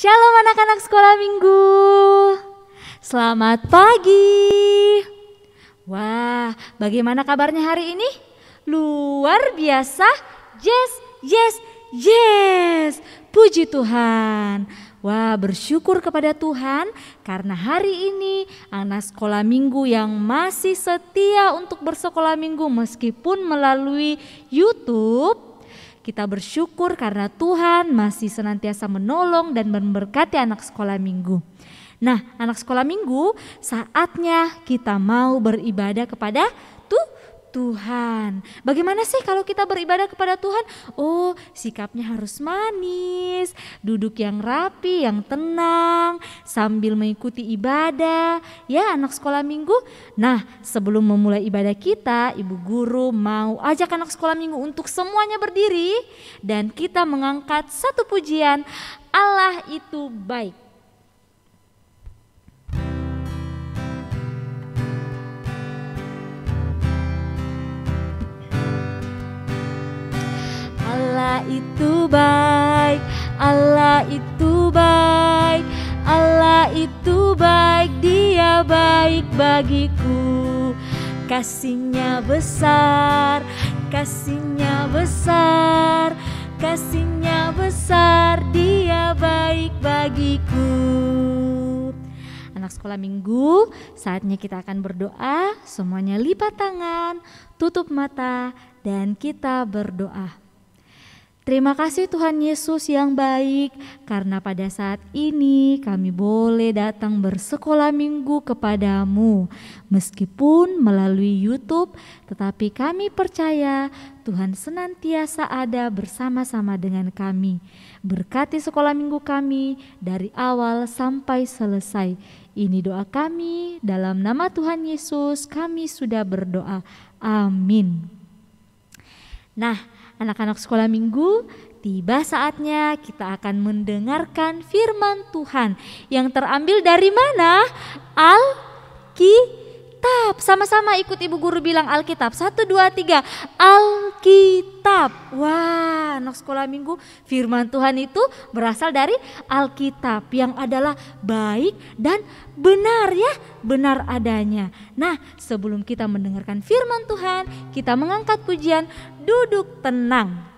Shalom anak-anak sekolah minggu. Selamat pagi. Wah, bagaimana kabarnya hari ini? Luar biasa. Yes, yes, yes. Puji Tuhan. Wah, bersyukur kepada Tuhan karena hari ini anak sekolah minggu yang masih setia untuk bersekolah minggu meskipun melalui YouTube. Kita bersyukur karena Tuhan masih senantiasa menolong dan memberkati anak sekolah minggu. Nah, anak sekolah minggu, saatnya kita mau beribadah kepada Tuhan. Bagaimana sih kalau kita beribadah kepada Tuhan? Oh, sikapnya harus manis, duduk yang rapi, yang tenang, sambil mengikuti ibadah. Ya, anak sekolah minggu. Nah, sebelum memulai ibadah kita, ibu guru mau ajak anak sekolah minggu untuk semuanya berdiri dan kita mengangkat satu pujian, Allah itu baik. Allah itu baik, Allah itu baik, Allah itu baik, Dia baik bagiku. Kasihnya besar, kasihnya besar, kasihnya besar, Dia baik bagiku. Anak sekolah minggu, saatnya kita akan berdoa. Semuanya lipat tangan, tutup mata, dan kita berdoa. Terima kasih Tuhan Yesus yang baik, karena pada saat ini kami boleh datang bersekolah minggu kepadamu. Meskipun melalui YouTube, tetapi kami percaya Tuhan senantiasa ada bersama-sama dengan kami. Berkati sekolah minggu kami dari awal sampai selesai. Ini doa kami, dalam nama Tuhan Yesus kami sudah berdoa. Amin. Nah, anak-anak sekolah minggu, tiba saatnya kita akan mendengarkan firman Tuhan yang terambil dari mana? Alkitab. Sama-sama ikut ibu guru bilang Alkitab. 1, 2, 3. Alkitab. Wah, anak sekolah minggu, firman Tuhan itu berasal dari Alkitab yang adalah baik dan benar ya, benar adanya. Nah, sebelum kita mendengarkan firman Tuhan, kita mengangkat pujian, duduk tenang.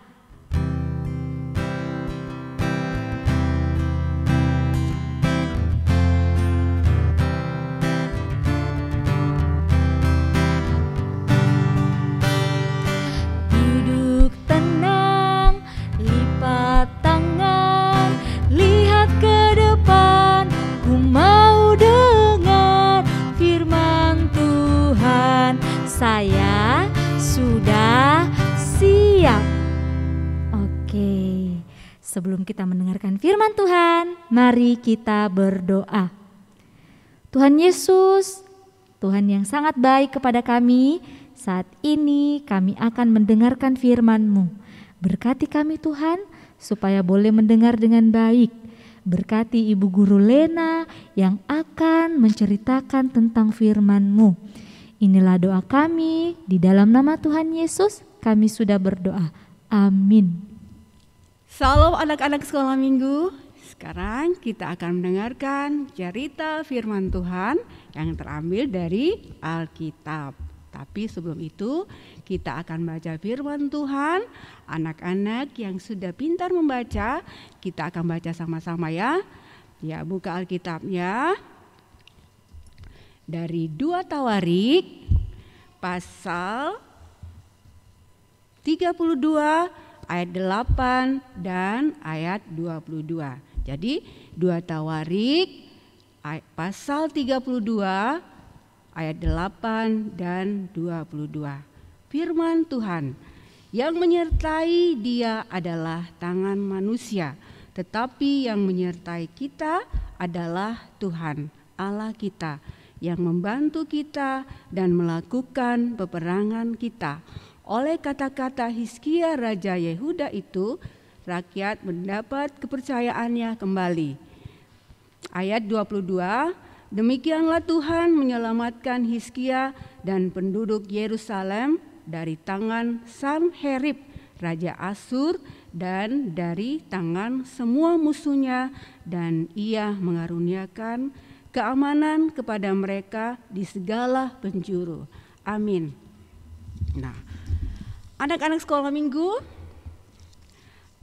Duduk tenang, lipat tangan, lihat ke depan, ku mau dengar firman Tuhan. Saya sudah siap. Oke, sebelum kita mendengarkan firman Tuhan, mari kita berdoa. Tuhan Yesus, Tuhan yang sangat baik kepada kami, saat ini kami akan mendengarkan firman-Mu. Berkati kami Tuhan, supaya boleh mendengar dengan baik. Berkati Ibu Guru Lena yang akan menceritakan tentang firman-Mu. Inilah doa kami, di dalam nama Tuhan Yesus kami sudah berdoa. Amin. Salam anak-anak sekolah minggu. Sekarang kita akan mendengarkan cerita firman Tuhan yang terambil dari Alkitab. Tapi sebelum itu kita akan baca firman Tuhan. Anak-anak yang sudah pintar membaca, kita akan baca sama-sama ya. Ya, buka Alkitabnya. Dari 2 Tawarik pasal 32 ayat 8 dan ayat 22. Jadi 2 Tawarik pasal 32 ayat 8 dan 22. Firman Tuhan, yang menyertai dia adalah tangan manusia, tetapi yang menyertai kita adalah Tuhan Allah kita, yang membantu kita dan melakukan peperangan kita. Oleh kata-kata Hizkia Raja Yehuda itu, rakyat mendapat kepercayaannya kembali. Ayat 22, demikianlah Tuhan menyelamatkan Hizkia dan penduduk Yerusalem dari tangan Sanherib, Raja Asyur, dan dari tangan semua musuhnya, dan ia mengaruniakan keamanan kepada mereka di segala penjuru. Amin. Nah, anak-anak sekolah minggu,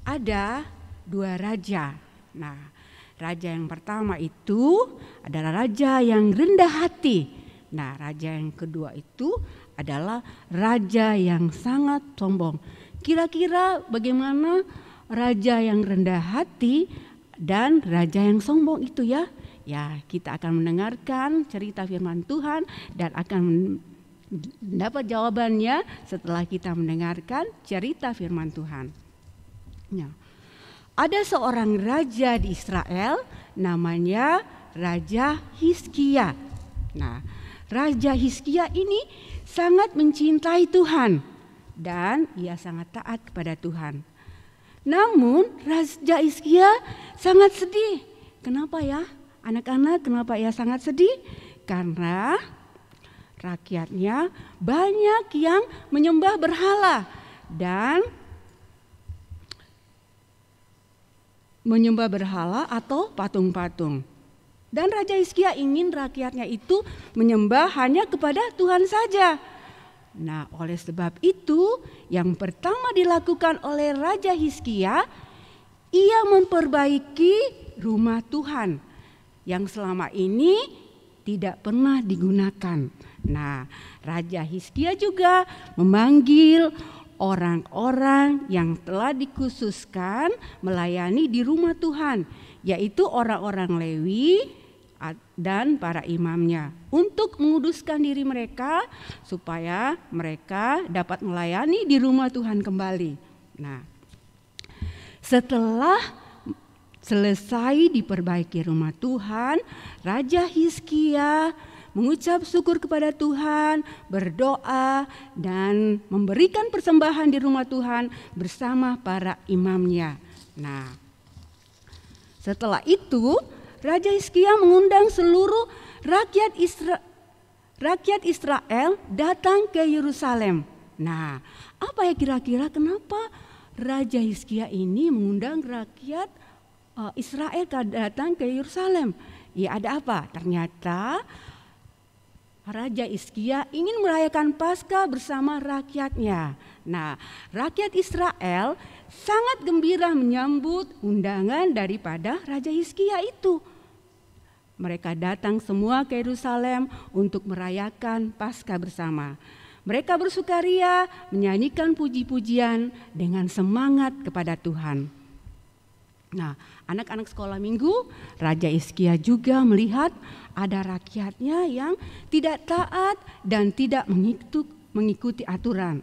ada 2 raja. Nah, raja yang pertama itu adalah raja yang rendah hati. Nah, raja yang kedua itu adalah raja yang sangat sombong. Kira-kira bagaimana raja yang rendah hati dan raja yang sombong itu ya? Ya, kita akan mendengarkan cerita firman Tuhan dan akan dapat jawabannya setelah kita mendengarkan cerita firman Tuhan. Ya. Ada seorang raja di Israel namanya Raja Hizkia. Nah, Raja Hizkia ini sangat mencintai Tuhan dan ia sangat taat kepada Tuhan. Namun Raja Hizkia sangat sedih. Kenapa ya? Anak-anak, kenapa ia sangat sedih? Karena rakyatnya banyak yang menyembah berhala dan menyembah berhala atau patung-patung. Dan Raja Hizkia ingin rakyatnya itu menyembah hanya kepada Tuhan saja. Nah, oleh sebab itu yang pertama dilakukan oleh Raja Hizkia, ia memperbaiki rumah Tuhan yang selama ini tidak pernah digunakan. Nah, Raja Hizkia juga memanggil orang-orang yang telah dikhususkan melayani di rumah Tuhan, yaitu orang-orang Lewi dan para imamnya, untuk menguduskan diri mereka supaya mereka dapat melayani di rumah Tuhan kembali. Nah, setelah selesai diperbaiki rumah Tuhan, Raja Hizkia mengucap syukur kepada Tuhan, berdoa dan memberikan persembahan di rumah Tuhan bersama para imamnya. Nah, setelah itu Raja Hizkia mengundang seluruh rakyat Israel datang ke Yerusalem. Nah, apa ya kira-kira kenapa Raja Hizkia ini mengundang rakyat Israel datang ke Yerusalem? Ya, ada apa? Ternyata Raja Hizkia ingin merayakan Paskah bersama rakyatnya. Nah, rakyat Israel sangat gembira menyambut undangan daripada Raja Hizkia itu. Mereka datang semua ke Yerusalem untuk merayakan Paskah bersama. Mereka bersukaria, menyanyikan puji-pujian dengan semangat kepada Tuhan. Nah, anak-anak sekolah minggu, Raja Hizkia juga melihat ada rakyatnya yang tidak taat dan tidak mengikuti aturan.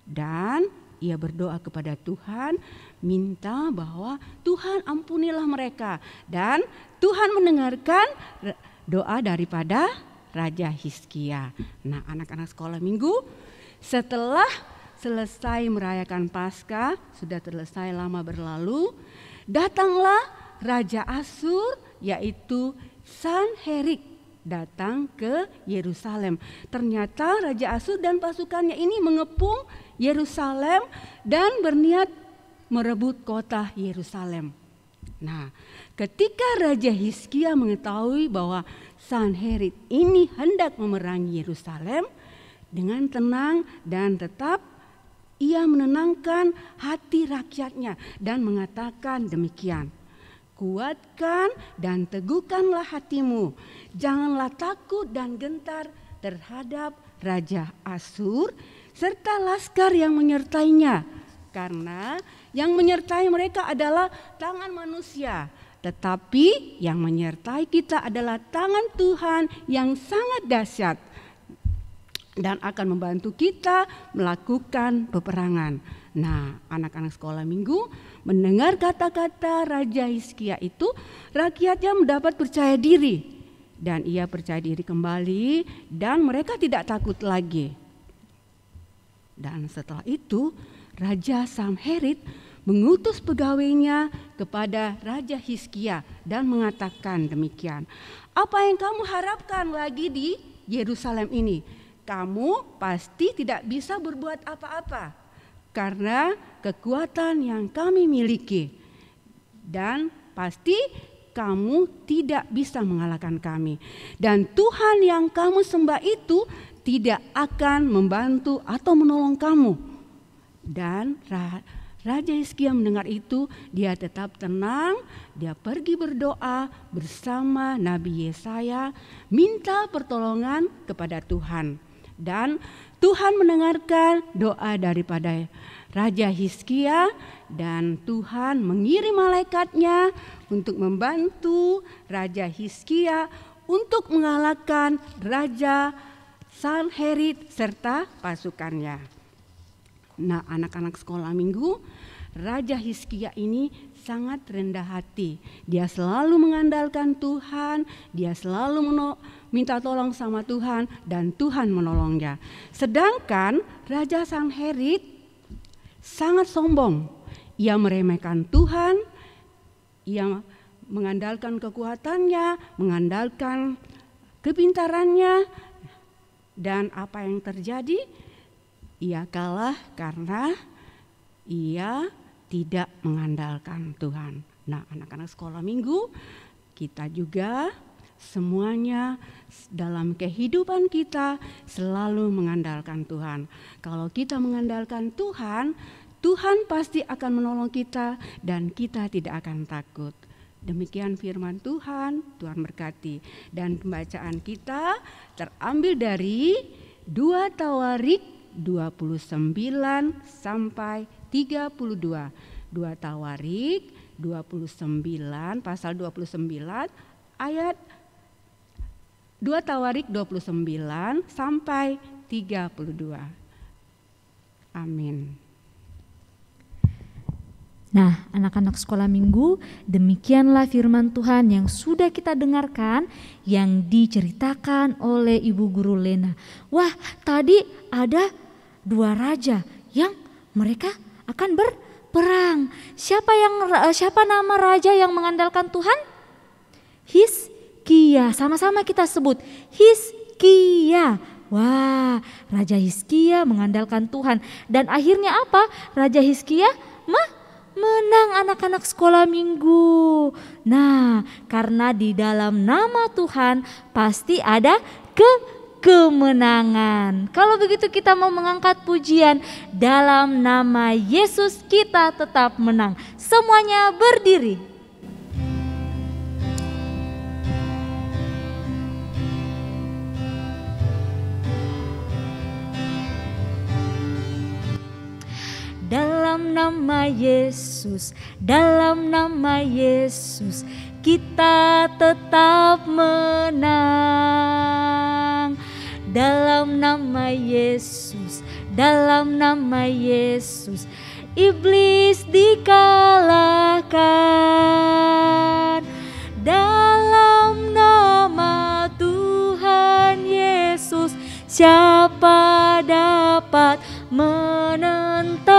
Dan ia berdoa kepada Tuhan, minta bahwa Tuhan ampunilah mereka. Dan Tuhan mendengarkan doa daripada Raja Hizkia. Nah, anak-anak sekolah minggu, setelah selesai merayakan Paskah, sudah selesai lama berlalu, datanglah Raja Asyur, yaitu Sanherib, datang ke Yerusalem. Ternyata Raja Asyur dan pasukannya ini mengepung Yerusalem dan berniat merebut kota Yerusalem. Nah, ketika Raja Hizkia mengetahui bahwa Sanherib ini hendak memerangi Yerusalem, dengan tenang dan tetap ia menenangkan hati rakyatnya dan mengatakan demikian. Kuatkan dan teguhkanlah hatimu, janganlah takut dan gentar terhadap Raja Asyur serta laskar yang menyertainya, karena yang menyertai mereka adalah tangan manusia, tetapi yang menyertai kita adalah tangan Tuhan yang sangat dahsyat dan akan membantu kita melakukan peperangan. Nah, anak-anak sekolah minggu mendengar kata-kata Raja Hizkia itu, rakyatnya mendapat percaya diri dan ia percaya diri kembali dan mereka tidak takut lagi. Dan setelah itu Raja Sanherib mengutus pegawainya kepada Raja Hizkia dan mengatakan demikian. Apa yang kamu harapkan lagi di Yerusalem ini? Kamu pasti tidak bisa berbuat apa-apa. karena kekuatan yang kami miliki. Dan pasti kamu tidak bisa mengalahkan kami. Dan Tuhan yang kamu sembah itu tidak akan membantu atau menolong kamu. Dan Raja Hizkia mendengar itu, dia tetap tenang, dia pergi berdoa bersama Nabi Yesaya, minta pertolongan kepada Tuhan. Dan Tuhan mendengarkan doa daripada Raja Hizkia, dan Tuhan mengirim malaikatnya untuk membantu Raja Hizkia untuk mengalahkan Raja Sanherib serta pasukannya. Nah, anak-anak sekolah minggu, Raja Hizkia ini sangat rendah hati. Dia selalu mengandalkan Tuhan, dia selalu minta tolong sama Tuhan, dan Tuhan menolongnya. Sedangkan Raja Sanherib sangat sombong. Ia meremehkan Tuhan, ia mengandalkan kekuatannya, mengandalkan kepintarannya, dan apa yang terjadi? Ia kalah karena ia tidak mengandalkan Tuhan. Nah, anak-anak sekolah minggu, kita juga semuanya dalam kehidupan kita selalu mengandalkan Tuhan. Kalau kita mengandalkan Tuhan, Tuhan pasti akan menolong kita dan kita tidak akan takut. Demikian firman Tuhan, Tuhan berkati. Dan pembacaan kita terambil dari 2 Tawarik 29 sampai 32. 2 Tawarik 29 pasal 29 ayat 2 Tawarik 29 sampai 32. Amin. Nah, anak-anak sekolah minggu, demikianlah firman Tuhan yang sudah kita dengarkan, yang diceritakan oleh Ibu Guru Lena. Wah, tadi ada 2 raja yang mereka akan berperang. Siapa nama raja yang mengandalkan Tuhan? Hizkia. Sama-sama kita sebut Hizkia. Wah, Raja Hizkia mengandalkan Tuhan, dan akhirnya apa? Raja Hizkia menang, anak-anak sekolah minggu. Nah, karena di dalam nama Tuhan pasti ada kemenangan. Kalau begitu kita mau mengangkat pujian, dalam nama Yesus kita tetap menang. Semuanya berdiri. Dalam nama Yesus, dalam nama Yesus, kita tetap menang. Dalam nama Yesus, dalam nama Yesus, iblis dikalahkan. Dalam nama Tuhan Yesus, siapa dapat menentang?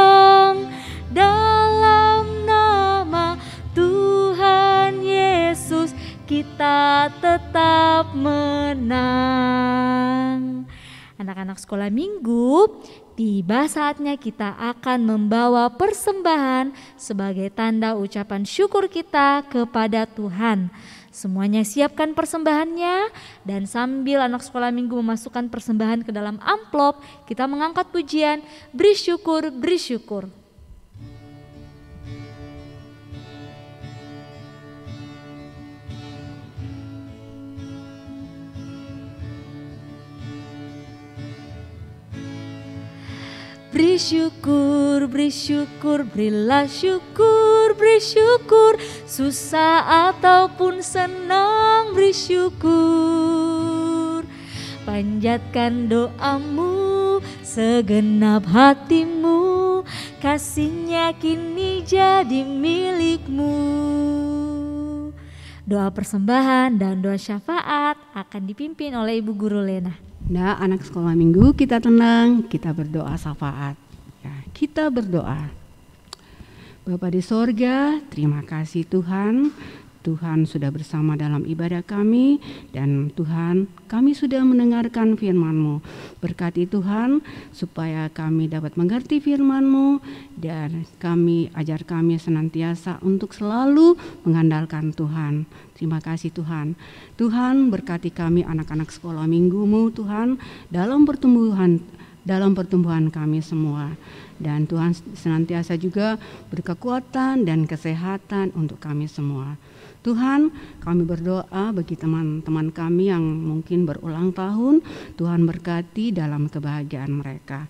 Dalam nama Tuhan Yesus, kita tetap menang. Anak-anak sekolah minggu, tiba saatnya kita akan membawa persembahan sebagai tanda ucapan syukur kita kepada Tuhan. Semuanya siapkan persembahannya, dan sambil anak sekolah minggu memasukkan persembahan ke dalam amplop, kita mengangkat pujian, beri syukur, beri syukur. Beri syukur, beri syukur, berilah syukur, beri syukur. Susah ataupun senang, beri syukur. Panjatkan doamu, segenap hatimu, kasihnya kini jadi milikmu. Doa persembahan dan doa syafaat akan dipimpin oleh Ibu Guru Lena. Nah, anak sekolah minggu, kita tenang, kita berdoa syafaat. Ya, kita berdoa. Bapa di sorga, terima kasih Tuhan. Tuhan sudah bersama dalam ibadah kami, dan Tuhan, kami sudah mendengarkan firman-Mu. Berkati Tuhan supaya kami dapat mengerti firman-Mu, dan ajar kami senantiasa untuk selalu mengandalkan Tuhan. Terima kasih Tuhan. Tuhan, berkati kami anak-anak sekolah minggu-Mu Tuhan dalam pertumbuhan kami semua. Dan Tuhan senantiasa juga berkekuatan dan kesehatan untuk kami semua. Tuhan, kami berdoa bagi teman-teman kami yang mungkin berulang tahun, Tuhan berkati dalam kebahagiaan mereka.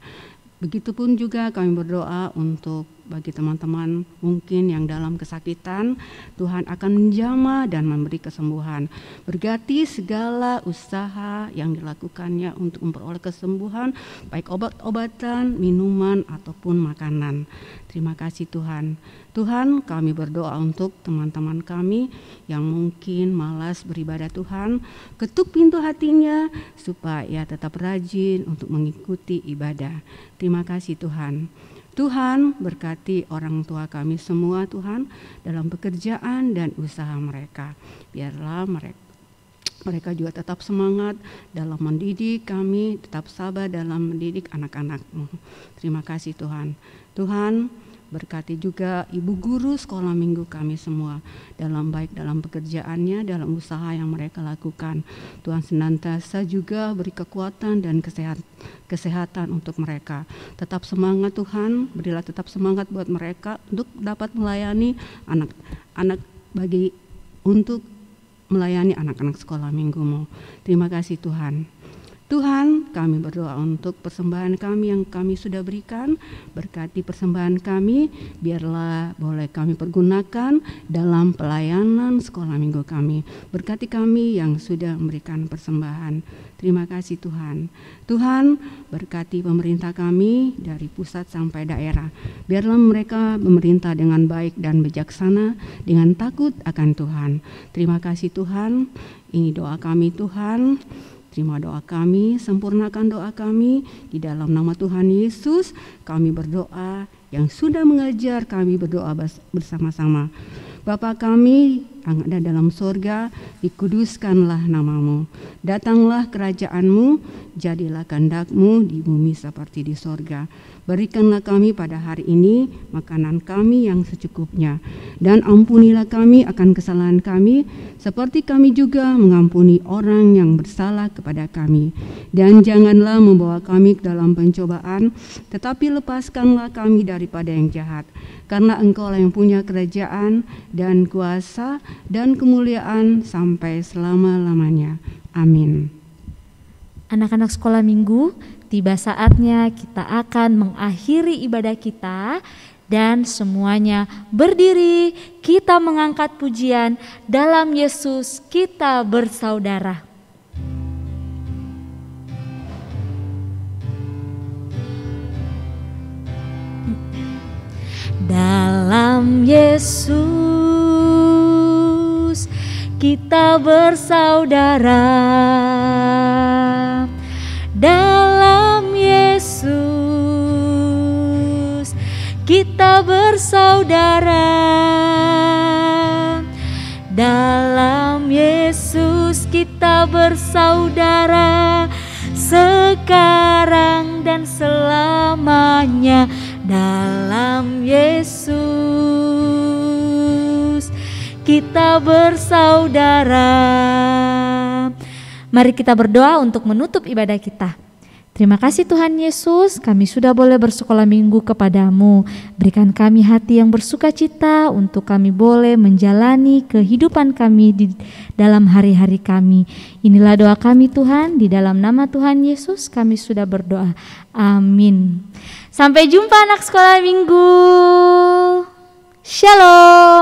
Begitupun juga kami berdoa untuk bagi teman-teman mungkin yang dalam kesakitan, Tuhan akan menjamah dan memberi kesembuhan. Berkati segala usaha yang dilakukannya untuk memperoleh kesembuhan, baik obat-obatan, minuman, ataupun makanan. Terima kasih Tuhan. Tuhan, kami berdoa untuk teman-teman kami yang mungkin malas beribadah Tuhan, ketuk pintu hatinya supaya tetap rajin untuk mengikuti ibadah. Terima kasih Tuhan. Tuhan, berkati orang tua kami semua Tuhan dalam pekerjaan dan usaha mereka. Biarlah mereka juga tetap semangat dalam mendidik kami, tetap sabar dalam mendidik anak-anak-Mu. Terima kasih Tuhan. Tuhan, berkati juga ibu guru sekolah minggu kami semua, dalam pekerjaannya, dalam usaha yang mereka lakukan. Tuhan senantiasa juga beri kekuatan dan kesehatan untuk mereka. Tetap semangat Tuhan, berilah tetap semangat buat mereka untuk dapat melayani untuk melayani anak-anak sekolah minggu-Mu. Terima kasih Tuhan. Tuhan, kami berdoa untuk persembahan kami yang kami sudah berikan. Berkati persembahan kami, biarlah boleh kami pergunakan dalam pelayanan sekolah minggu kami. Berkati kami yang sudah memberikan persembahan. Terima kasih Tuhan. Tuhan, berkati pemerintah kami dari pusat sampai daerah. Biarlah mereka memerintah dengan baik dan bijaksana, dengan takut akan Tuhan. Terima kasih Tuhan. Ini doa kami Tuhan. Terima doa kami, sempurnakan doa kami. Di dalam nama Tuhan Yesus kami berdoa, yang sudah mengajar kami berdoa bersama-sama. Bapa kami yang ada dalam sorga, dikuduskanlah nama-Mu. Datanglah kerajaan-Mu, jadilah kehendak-Mu di bumi seperti di sorga. Berikanlah kami pada hari ini makanan kami yang secukupnya, dan ampunilah kami akan kesalahan kami, seperti kami juga mengampuni orang yang bersalah kepada kami. Dan janganlah membawa kami ke dalam pencobaan, tetapi lepaskanlah kami daripada yang jahat. Karena Engkau-lah yang punya kerajaan dan kuasa dan kemuliaan sampai selama-lamanya. Amin. Anak-anak sekolah minggu, tiba saatnya kita akan mengakhiri ibadah kita, dan semuanya berdiri, kita mengangkat pujian, dalam Yesus kita bersaudara. Dalam Yesus kita bersaudara. Dalam Yesus kita bersaudara. Dalam Yesus kita bersaudara, sekarang dan selamanya. Dalam Yesus kita bersaudara. Mari kita berdoa untuk menutup ibadah kita. Terima kasih Tuhan Yesus, kami sudah boleh bersekolah minggu kepadamu. Berikan kami hati yang bersukacita untuk kami boleh menjalani kehidupan kami di dalam hari-hari kami. Inilah doa kami Tuhan, di dalam nama Tuhan Yesus kami sudah berdoa. Amin. Sampai jumpa anak sekolah minggu. Shalom.